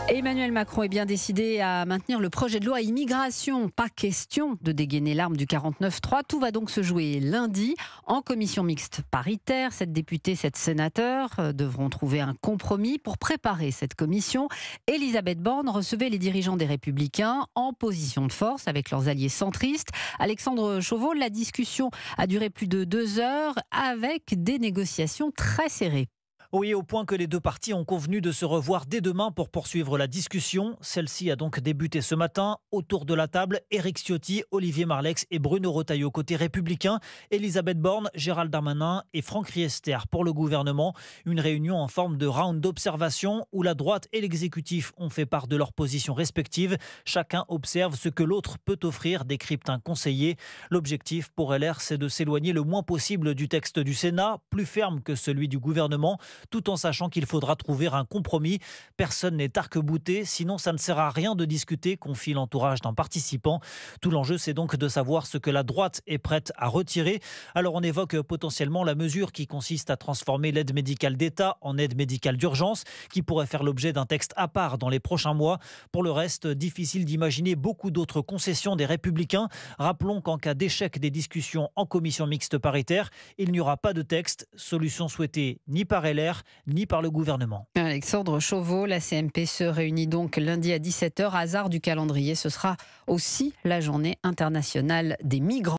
Emmanuel Macron est bien décidé à maintenir le projet de loi immigration. Pas question de dégainer l'arme du 49-3. Tout va donc se jouer lundi en commission mixte paritaire. 7 députés, 7 sénateurs devront trouver un compromis pour préparer cette commission. Elisabeth Borne recevait les dirigeants des Républicains en position de force avec leurs alliés centristes. Alexandre Chauveau, la discussion a duré plus de 2 heures avec des négociations très serrées. Oui, au point que les deux parties ont convenu de se revoir dès demain pour poursuivre la discussion. Celle-ci a donc débuté ce matin. Autour de la table, Éric Ciotti, Olivier Marleix et Bruno Retailleau côté républicain, Elisabeth Borne, Gérald Darmanin et Franck Riester pour le gouvernement. Une réunion en forme de round d'observation où la droite et l'exécutif ont fait part de leurs positions respectives. Chacun observe ce que l'autre peut offrir, décrypte un conseiller. L'objectif pour LR, c'est de s'éloigner le moins possible du texte du Sénat, plus ferme que celui du gouvernement, tout en sachant qu'il faudra trouver un compromis. Personne n'est arc-bouté, sinon ça ne sert à rien de discuter, confie l'entourage d'un participant. Tout l'enjeu, c'est donc de savoir ce que la droite est prête à retirer. Alors on évoque potentiellement la mesure qui consiste à transformer l'aide médicale d'État en aide médicale d'urgence, qui pourrait faire l'objet d'un texte à part dans les prochains mois. Pour le reste, difficile d'imaginer beaucoup d'autres concessions des Républicains. Rappelons qu'en cas d'échec des discussions en commission mixte paritaire, il n'y aura pas de texte, solution souhaitée ni par LR, ni par le gouvernement. Alexandre Chauveau, la CMP se réunit donc lundi à 17h. Hasard du calendrier, ce sera aussi la journée internationale des migrants.